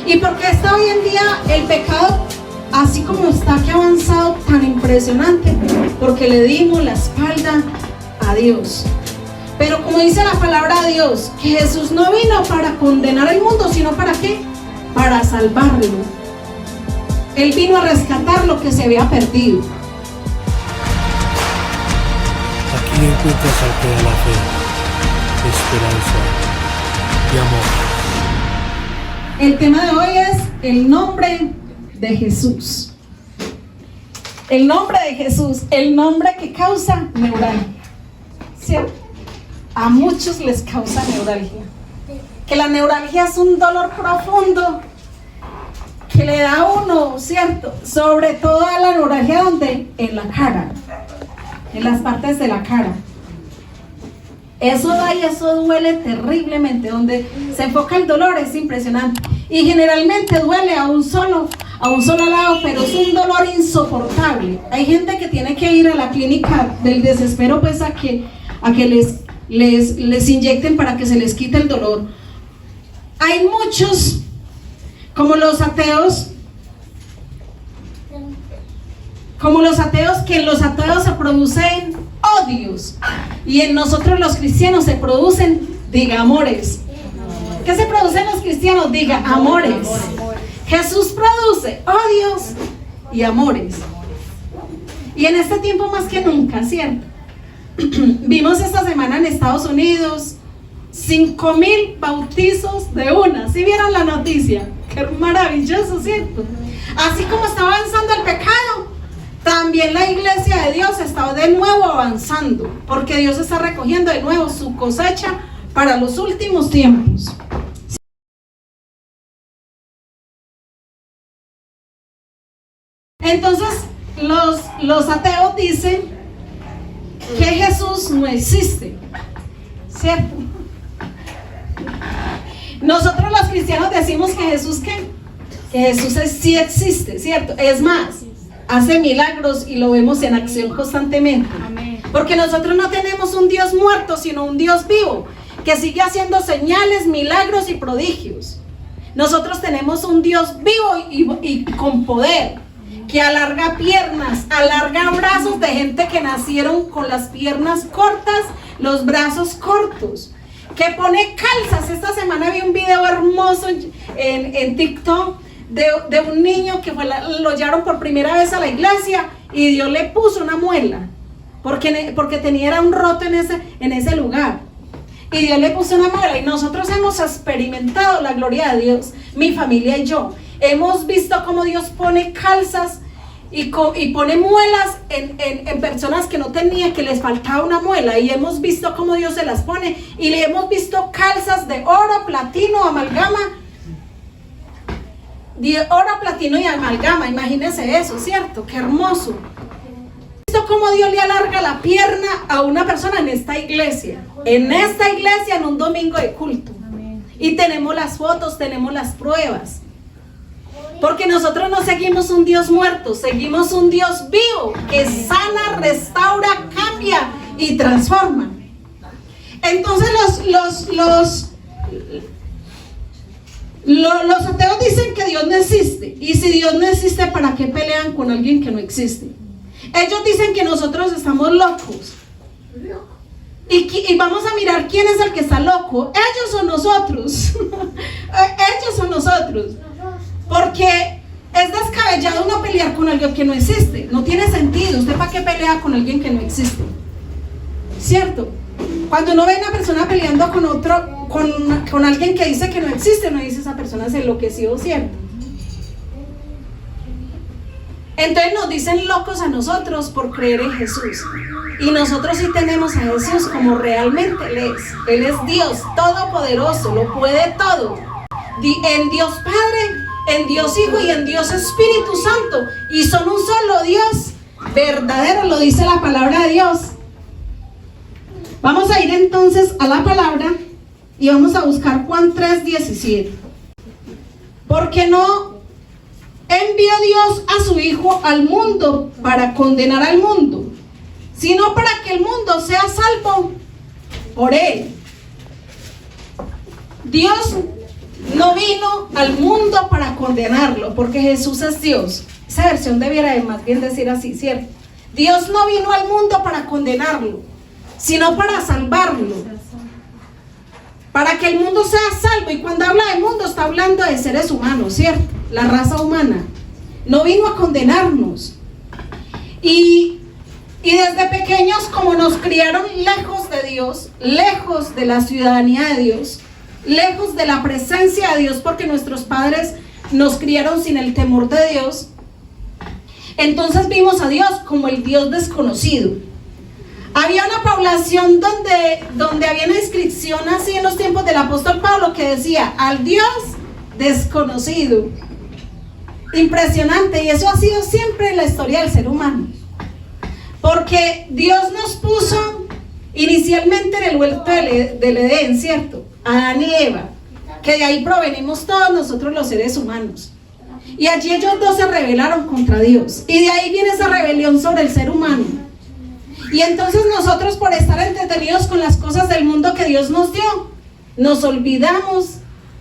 ¿Y por qué está hoy en día el pecado así como está, que ha avanzado tan impresionante? Porque le dimos la espalda a Dios. Pero como dice la palabra de Dios, que Jesús no vino para condenar al mundo, sino ¿para qué? Para salvarlo. Él vino a rescatar lo que se había perdido. Aquí encuentras al que da la fe, esperanza y amor. El tema de hoy es el nombre de Jesús. El nombre de Jesús, el nombre que causa neuralgia. ¿Cierto? A muchos les causa neuralgia. Que la neuralgia es un dolor profundo que le da a uno, ¿cierto? Sobre todo a la neuralgia, ¿dónde? En la cara, en las partes de la cara. Eso da y eso duele terriblemente. Donde se enfoca el dolor es impresionante. Y generalmente duele a un solo lado, pero es un dolor insoportable. Hay gente que tiene que ir a la clínica del desespero, pues a que les inyecten para que se les quite el dolor. Hay muchos, como los ateos, que en los ateos se producen odios, y en nosotros los cristianos se producen, diga, amores. ¿Qué se produce en los cristianos? Diga, amores. Jesús produce odios y amores. Y en este tiempo más que nunca, ¿cierto? Vimos esta semana en Estados Unidos 5,000 bautizos de una. ¿Sí vieron la noticia? Qué maravilloso, ¿cierto? Así como está avanzando el pecado, también la iglesia de Dios está de nuevo avanzando, porque Dios está recogiendo de nuevo su cosecha para los últimos tiempos. Entonces los ateos dicen que Jesús no existe, ¿cierto? Nosotros los cristianos decimos que Jesús ¿qué? Que Jesús sí existe, ¿cierto? Es más, hace milagros y lo vemos en acción constantemente. Porque nosotros no tenemos un Dios muerto, sino un Dios vivo, que sigue haciendo señales, milagros y prodigios. Nosotros tenemos un Dios vivo y con poder, que alarga piernas, alarga brazos de gente que nacieron con las piernas cortas, los brazos cortos, que pone calzas. Esta semana vi un video hermoso en TikTok de un niño que lo llevaron por primera vez a la iglesia y Dios le puso una muela, porque tenía un roto en ese lugar. Y Dios le puso una muela, y nosotros hemos experimentado la gloria de Dios, mi familia y yo. Hemos visto cómo Dios pone calzas y pone muelas en personas que no tenían, que les faltaba una muela, y hemos visto cómo Dios se las pone, y le hemos visto calzas de oro, platino, amalgama, de oro, platino y amalgama. Imagínense eso, ¿cierto? Qué hermoso. Visto cómo Dios le alarga la pierna a una persona en esta iglesia, en un domingo de culto. Y tenemos las fotos, tenemos las pruebas. Porque nosotros no seguimos un Dios muerto, seguimos un Dios vivo que sana, restaura, cambia y transforma. Entonces los ateos dicen que Dios no existe. Y si Dios no existe, ¿para qué pelean con alguien que no existe? Ellos dicen que nosotros estamos locos. Y vamos a mirar quién es el que está loco. Ellos o nosotros. Ellos o nosotros. Porque es descabellado uno pelear con alguien que no existe. No tiene sentido. ¿Usted para qué pelea con alguien que no existe? ¿Cierto? Cuando uno ve a una persona peleando con alguien que dice que no existe, uno dice, esa persona se enloqueció, ¿cierto? Entonces nos dicen locos a nosotros por creer en Jesús. Y nosotros sí tenemos a Jesús como realmente Él es. Él es Dios todopoderoso, lo puede todo. En Dios Padre, en Dios Hijo y en Dios Espíritu Santo. Y son un solo Dios verdadero, lo dice la palabra de Dios. Vamos a ir entonces a la palabra y vamos a buscar Juan 3:17. Porque no envió Dios a su Hijo al mundo para condenar al mundo, sino para que el mundo sea salvo por Él. Dios no vino al mundo para condenarlo, porque Jesús es Dios. Esa versión debiera de más bien decir así, ¿cierto? Dios no vino al mundo para condenarlo, sino para salvarlo, para que el mundo sea salvo. Y cuando habla de mundo está hablando de seres humanos, ¿cierto? La raza humana. No vino a condenarnos. Y desde pequeños, como nos criaron lejos de Dios, lejos de la ciudadanía de Dios, lejos de la presencia de Dios, porque nuestros padres nos criaron sin el temor de Dios, entonces vimos a Dios como el Dios desconocido. Había una población donde había una inscripción así en los tiempos del apóstol Pablo que decía: al Dios desconocido. Impresionante, y eso ha sido siempre en la historia del ser humano, porque Dios nos puso inicialmente en el huerto del Edén, ¿cierto? Adán y Eva, que de ahí provenimos todos nosotros los seres humanos, y allí ellos dos se rebelaron contra Dios, y de ahí viene esa rebelión sobre el ser humano. Y entonces nosotros, por estar entretenidos con las cosas del mundo que Dios nos dio, nos olvidamos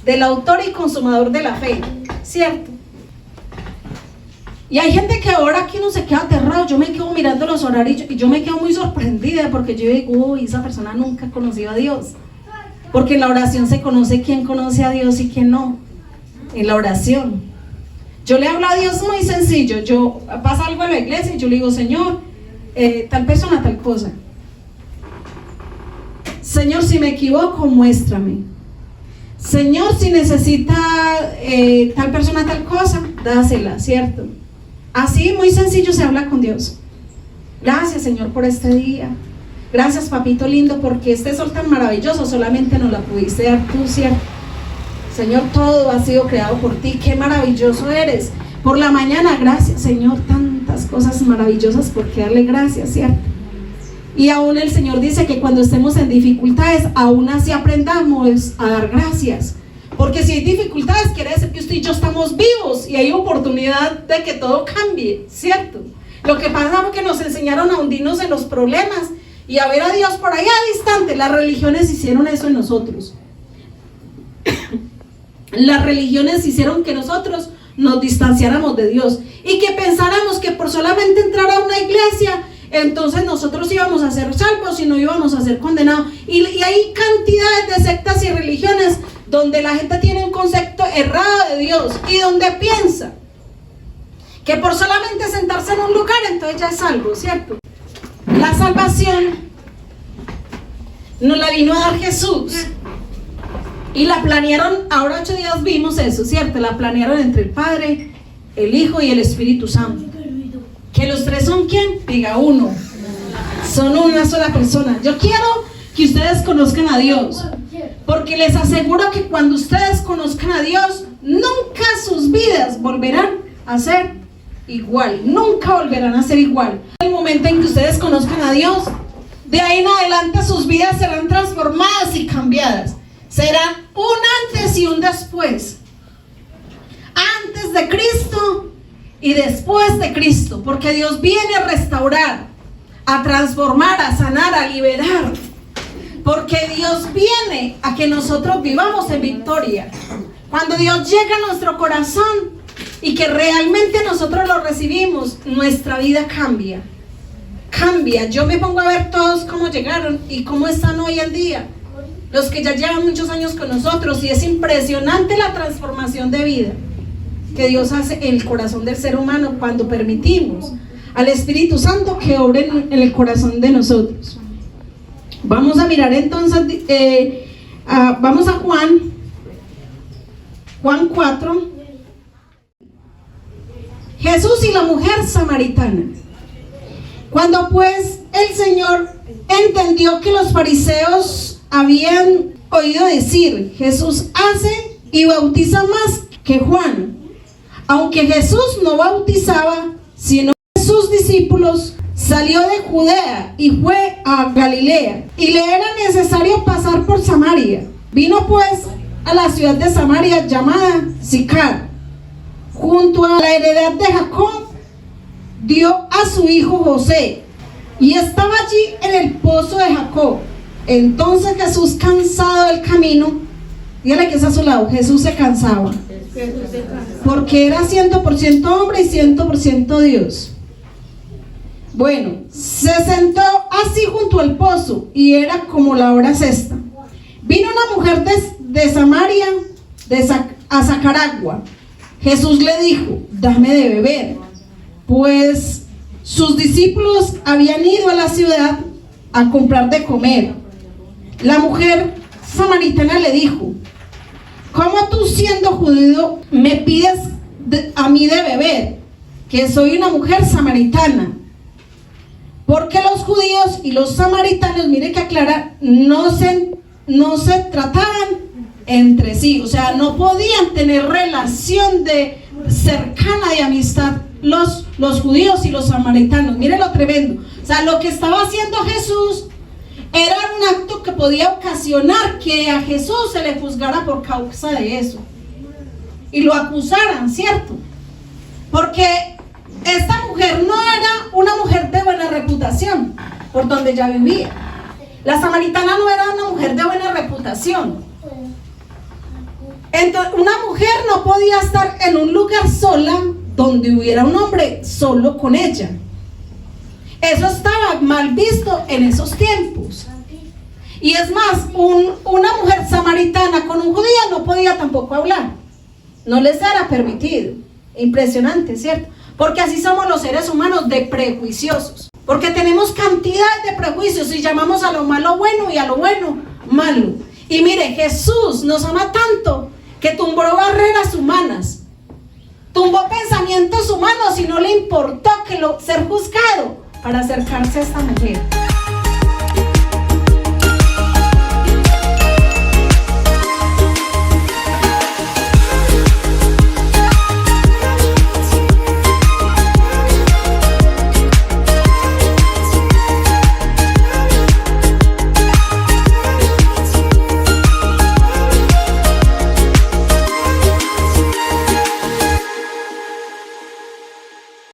del autor y consumador de la fe, ¿cierto? Y hay gente que ahora aquí no se queda aterrado. Yo me quedo mirando los horarios y yo me quedo muy sorprendida, porque yo digo: uy, esa persona nunca conoció a Dios. Porque en la oración se conoce quién conoce a Dios y quién no. En la oración yo le hablo a Dios muy sencillo. Yo pasa algo en la iglesia y yo le digo: Señor, tal persona, tal cosa. Señor, si me equivoco, muéstrame. Señor, si necesita tal persona tal cosa, dásela, ¿cierto? Así, muy sencillo se habla con Dios. Gracias, Señor, por este día. Gracias, papito lindo, porque este sol tan maravilloso solamente nos la pudiste dar tú, ¿cierto? Señor, todo ha sido creado por ti. Qué maravilloso eres. Por la mañana, gracias, Señor, tantas cosas maravillosas por qué darle gracias, ¿cierto? Y aún el Señor dice que cuando estemos en dificultades, aún así aprendamos a dar gracias. Porque si hay dificultades, quiere decir que usted y yo estamos vivos y hay oportunidad de que todo cambie, ¿cierto? Lo que pasa es que nos enseñaron a hundirnos en los problemas y a ver a Dios por allá distante. Las religiones hicieron eso en nosotros. Las religiones hicieron que nosotros nos distanciáramos de Dios y que pensáramos que por solamente entrar a una iglesia, entonces nosotros íbamos a ser salvos y no íbamos a ser condenados. Y hay cantidades de sectas y religiones donde la gente tiene un concepto errado de Dios y donde piensa que por solamente sentarse en un lugar entonces ya es salvo, ¿cierto? La salvación nos la vino a dar Jesús y la planearon. Ahora 8 días vimos eso, ¿cierto? La planearon entre el Padre, el Hijo y el Espíritu Santo. Que los tres son ¿quién? Diga: uno. Son una sola persona. Yo quiero que ustedes conozcan a Dios, porque les aseguro que cuando ustedes conozcan a Dios, nunca sus vidas volverán a ser igual. Nunca volverán a ser igual. El momento en que ustedes conozcan a Dios, de ahí en adelante sus vidas serán transformadas y cambiadas. Será un antes y un después. Antes de Cristo y después de Cristo, porque Dios viene a restaurar, a transformar, a sanar, a liberar, porque Dios viene a que nosotros vivamos en victoria. Cuando Dios llega a nuestro corazón y que realmente nosotros lo recibimos, nuestra vida cambia. Yo me pongo a ver todos cómo llegaron y cómo están hoy en día, los que ya llevan muchos años con nosotros, y es impresionante la transformación de vida que Dios hace en el corazón del ser humano cuando permitimos al Espíritu Santo que obre en el corazón de nosotros. Vamos a mirar entonces, vamos a Juan 4. Jesús y la mujer samaritana. Cuando pues el Señor entendió que los fariseos habían oído decir: Jesús hace y bautiza más que Juan, aunque Jesús no bautizaba sino sus discípulos, salió de Judea y fue a Galilea, y le era necesario pasar por Samaria. Vino pues a la ciudad de Samaria llamada Sicar, junto a la heredad de Jacob. Dio a su hijo José, y estaba allí en el pozo de Jacob. Entonces Jesús, cansado del camino, Dígale que es a su lado. Jesús se cansaba. Porque era 100% hombre y 100% Dios. Bueno, se sentó así junto al pozo y era como la hora sexta. Vino una mujer de Samaria a sacar agua. Jesús le dijo: dame de beber. Pues sus discípulos habían ido a la ciudad a comprar de comer. La mujer samaritana le dijo: ¿cómo tú, siendo judío, me pides a mí de beber, que soy una mujer samaritana? Porque los judíos y los samaritanos, mire que aclara, no se trataban entre sí, o sea, no podían tener relación cercana de amistad los judíos y los samaritanos. Mire lo tremendo. O sea, lo que estaba haciendo Jesús era un acto que podía ocasionar que a Jesús se le juzgara por causa de eso y lo acusaran, ¿cierto? Porque esta mujer no era una mujer de buena reputación por donde ella vivía. La samaritana no era una mujer de buena reputación. Entonces, una mujer no podía estar en un lugar sola donde hubiera un hombre solo con ella. Eso estaba mal visto en esos tiempos. Y es más, una mujer samaritana con un judío no podía tampoco hablar. No les era permitido. Impresionante, ¿cierto? Porque así somos los seres humanos, de prejuiciosos. Porque tenemos cantidades de prejuicios y llamamos a lo malo bueno y a lo bueno malo. Y mire, Jesús nos ama tanto que tumbó barreras humanas, tumbó pensamientos humanos y no le importó ser juzgado para acercarse a esta mujer.